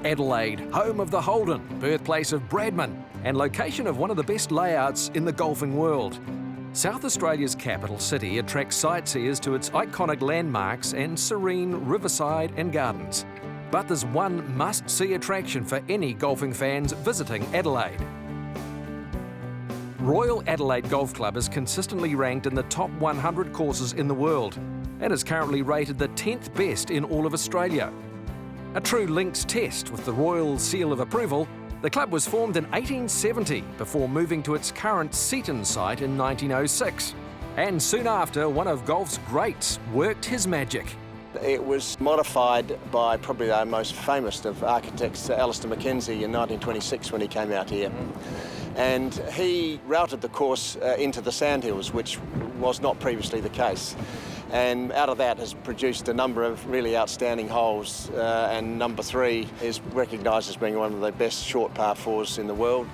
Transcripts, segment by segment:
Adelaide, home of the Holden, birthplace of Bradman, and location of one of the best layouts in the golfing world. South Australia's capital city attracts sightseers to its iconic landmarks and serene riverside and gardens. But there's one must-see attraction for any golfing fans visiting Adelaide. Royal Adelaide Golf Club is consistently ranked in the top 100 courses in the world and is currently rated the 10th best in all of Australia. A true links test with the Royal Seal of Approval, the club was formed in 1870 before moving to its current Seaton site in 1906. And soon after, one of golf's greats worked his magic. It was modified by probably our most famous of architects, Alistair Mackenzie, in 1926 when he came out here. And he routed the course into the sandhills, which was not previously the case. And out of that has produced a number of really outstanding holes, and number 3 is recognised as being one of the best short par 4s in the world.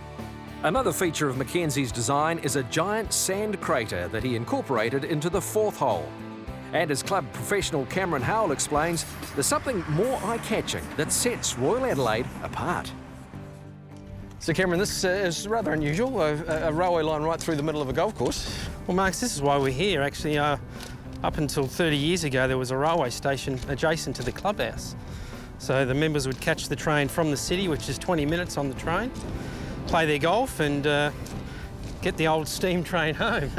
Another feature of Mackenzie's design is a giant sand crater that he incorporated into the 4th hole. And as club professional Cameron Howell explains, there's something more eye-catching that sets Royal Adelaide apart. So Cameron, this is rather unusual, a railway line right through the middle of a golf course. Well, Marcus, this is why we're here. Actually, up until 30 years ago, there was a railway station adjacent to the clubhouse. So the members would catch the train from the city, which is 20 minutes on the train, play their golf and get the old steam train home.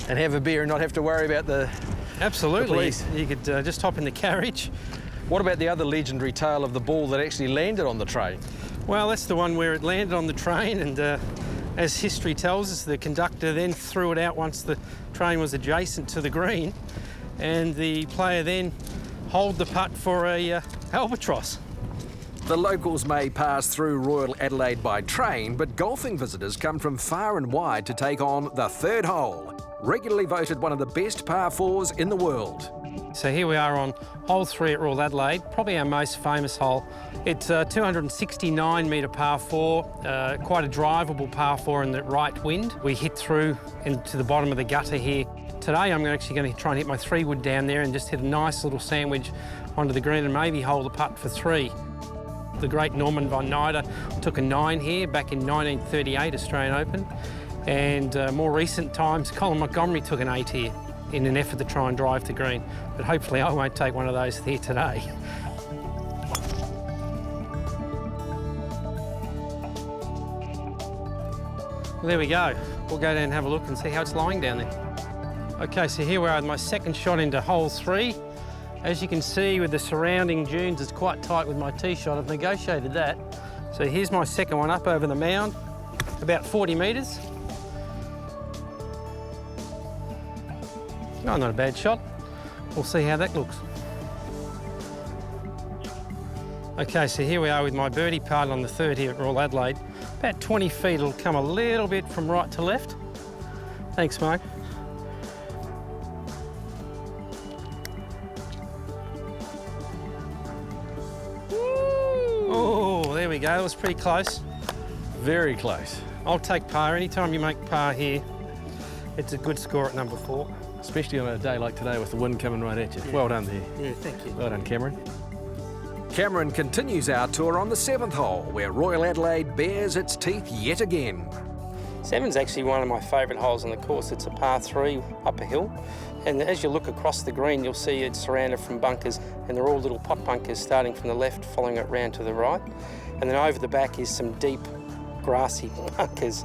And have a beer and not have to worry about the Absolutely. The police. You could just hop in the carriage. What about the other legendary tale of the ball that actually landed on the train? Well, that's the one where it landed on the train, and as history tells us, the conductor then threw it out once the train was adjacent to the green, and the player then holed the putt for a albatross. The locals may pass through Royal Adelaide by train, but golfing visitors come from far and wide to take on the 3rd hole, regularly voted one of the best par 4s in the world. So here we are on hole 3 at Royal Adelaide, probably our most famous hole. It's a 269 metre par 4, quite a drivable par 4 in the right wind. We hit through into the bottom of the gutter here. Today I'm actually going to try and hit my 3-wood down there and just hit a nice little sandwich onto the green and maybe hold the putt for 3. The great Norman von Nida took a 9 here back in 1938 Australian Open, and more recent times Colin Montgomerie took an 8 here in an effort to try and drive to green. But hopefully I won't take one of those here today. Well, there we go. We'll go down and have a look and see how it's lying down there. Okay, so here we are with my second shot into hole 3. As you can see with the surrounding dunes, it's quite tight with my tee shot. I've negotiated that. So here's my second one up over the mound, about 40 metres. No, not a bad shot. We'll see how that looks. Okay, so here we are with my birdie putt on the 3rd here at Royal Adelaide. About 20 feet, it'll come a little bit from right to left. Thanks, Mark. Oh, there we go, that was pretty close. Very close. I'll take par. Anytime you make par here, it's a good score at number 4. Especially on a day like today with the wind coming right at you. Yeah. Well done there. Yeah, thank you. Well done, Cameron. Cameron continues our tour on the 7th hole, where Royal Adelaide bares its teeth yet again. 7's actually one of my favourite holes on the course. It's a par 3 up a hill, and as you look across the green, you'll see it's surrounded from bunkers, and they're all little pot bunkers starting from the left, following it round to the right. And then over the back is some deep, grassy bunkers.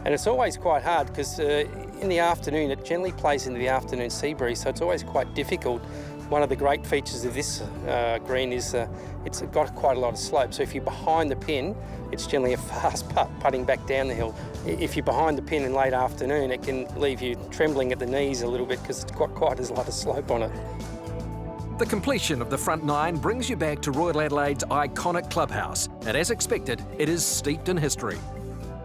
And it's always quite hard because in the afternoon, it generally plays into the afternoon sea breeze, so it's always quite difficult. One of the great features of this green is it's got quite a lot of slope. So if you're behind the pin, it's generally a fast putt, putting back down the hill. If you're behind the pin in late afternoon, it can leave you trembling at the knees a little bit because it's got quite a lot of slope on it. The completion of the front 9 brings you back to Royal Adelaide's iconic clubhouse, and as expected, it is steeped in history.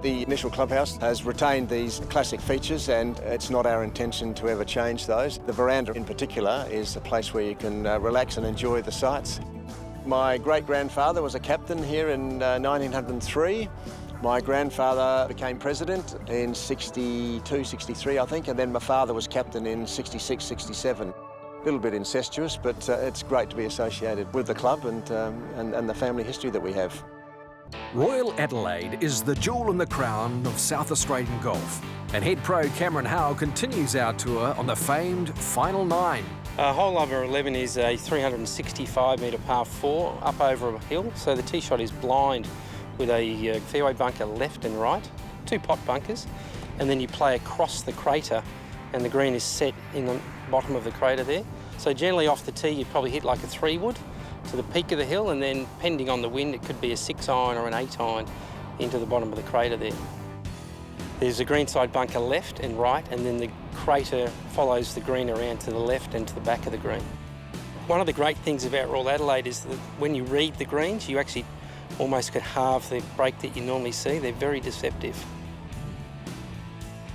The initial clubhouse has retained these classic features, and it's not our intention to ever change those. The veranda in particular is a place where you can relax and enjoy the sights. My great-grandfather was a captain here in 1903. My grandfather became president in 62, 63, I think, and then my father was captain in 66, 67. A little bit incestuous, but it's great to be associated with the club and the family history that we have. Royal Adelaide is the jewel in the crown of South Australian golf, and head pro Cameron Howe continues our tour on the famed Final 9. Hole number 11 is a 365-metre par 4 up over a hill, so the tee shot is blind with a fairway bunker left and right, 2 pot bunkers, and then you play across the crater and the green is set in the bottom of the crater there. So generally off the tee you'd probably hit like a 3-wood to the peak of the hill, and then depending on the wind it could be a 6-iron or an 8-iron into the bottom of the crater there. There's a greenside bunker left and right, and then the crater follows the green around to the left and to the back of the green. One of the great things about Royal Adelaide is that when you read the greens, you actually almost could halve the break that you normally see. They're very deceptive.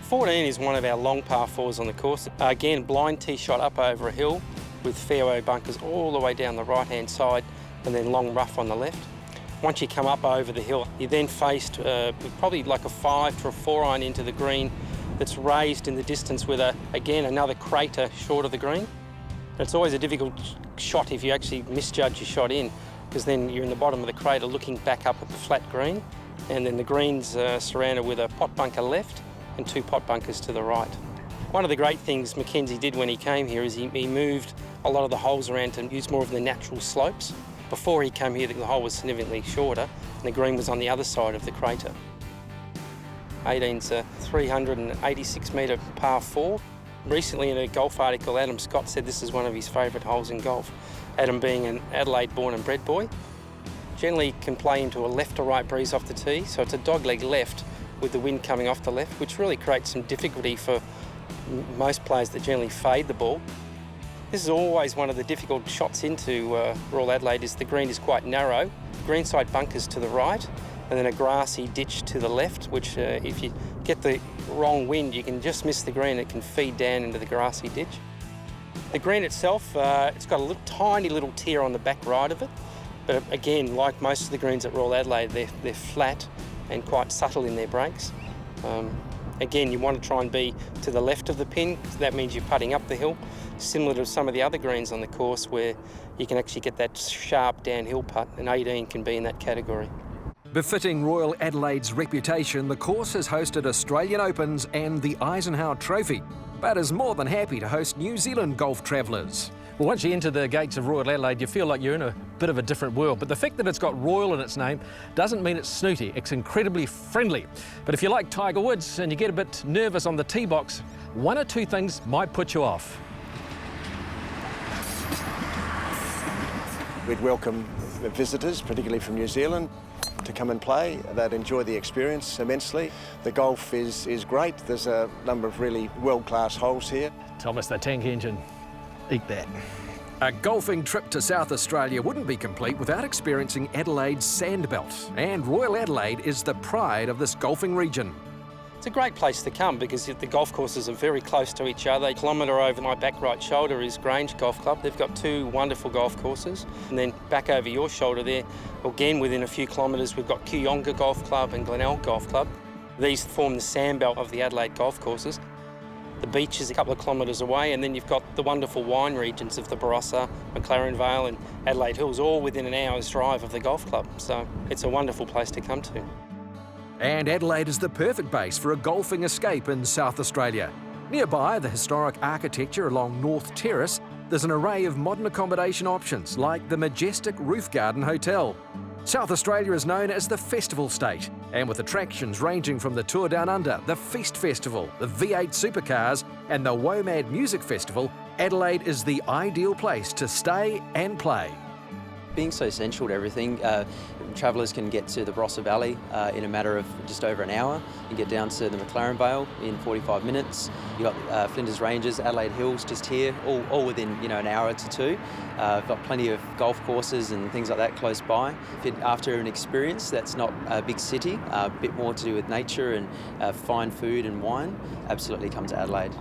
14 is one of our long par 4s on the course. Again, blind tee shot up over a hill with fairway bunkers all the way down the right-hand side and then long rough on the left. Once you come up over the hill, you're then faced with probably like a 5 to a 4-iron into the green that's raised in the distance with, again, another crater short of the green. And it's always a difficult shot if you actually misjudge your shot in, because then you're in the bottom of the crater looking back up at the flat green, and then the green's surrounded with a pot bunker left and 2 pot bunkers to the right. One of the great things Mackenzie did when he came here is he moved a lot of the holes around to use more of the natural slopes. Before he came here, the hole was significantly shorter and the green was on the other side of the crater. 18's a 386-metre par 4. Recently in a golf article, Adam Scott said this is one of his favourite holes in golf. Adam being an Adelaide born and bred boy, generally can play into a left or right breeze off the tee, so it's a dogleg left with the wind coming off the left, which really creates some difficulty for most players that generally fade the ball. This is always one of the difficult shots into Royal Adelaide, is the green is quite narrow. Greenside bunkers to the right and then a grassy ditch to the left, which if you get the wrong wind you can just miss the green. It can feed down into the grassy ditch. The green itself, it's got a tiny little tier on the back right of it, but again, like most of the greens at Royal Adelaide, they're flat and quite subtle in their breaks. Again, you want to try and be to the left of the pin, because that means you're putting up the hill, similar to some of the other greens on the course where you can actually get that sharp downhill putt, and 18 can be in that category. Befitting Royal Adelaide's reputation, the course has hosted Australian Opens and the Eisenhower Trophy, but is more than happy to host New Zealand golf travellers. Well, once you enter the gates of Royal Adelaide, you feel like you're in a bit of a different world. But the fact that it's got Royal in its name doesn't mean it's snooty. It's incredibly friendly. But if you like Tiger Woods and you get a bit nervous on the tee box, 1 or 2 things might put you off. We'd welcome visitors, particularly from New Zealand, to come and play. They'd enjoy the experience immensely. The golf is great. There's a number of really world-class holes here. Thomas, the tank engine. Eat that. A golfing trip to South Australia wouldn't be complete without experiencing Adelaide's sandbelt, and Royal Adelaide is the pride of this golfing region. It's a great place to come because the golf courses are very close to each other. A kilometre over my back right shoulder is Grange Golf Club. They've got 2 wonderful golf courses. And then back over your shoulder there, again within a few kilometres, we've got Kooyonga Golf Club and Glenelg Golf Club. These form the sandbelt of the Adelaide golf courses. The beach is a couple of kilometres away, and then you've got the wonderful wine regions of the Barossa, McLaren Vale and Adelaide Hills, all within an hour's drive of the golf club. So it's a wonderful place to come to. And Adelaide is the perfect base for a golfing escape in South Australia. Nearby, the historic architecture along North Terrace, there's an array of modern accommodation options like the majestic Roof Garden Hotel. South Australia is known as the Festival State, and with attractions ranging from the Tour Down Under, the Feast Festival, the V8 Supercars and the WOMAD Music Festival, Adelaide is the ideal place to stay and play. Being so central to everything, travellers can get to the Barossa Valley in a matter of just over an hour and get down to the McLaren Vale in 45 minutes. You've got Flinders Ranges, Adelaide Hills just here, all within an hour to 2. I've got plenty of golf courses and things like that close by. After an experience that's not a big city, a bit more to do with nature and fine food and wine, absolutely come to Adelaide.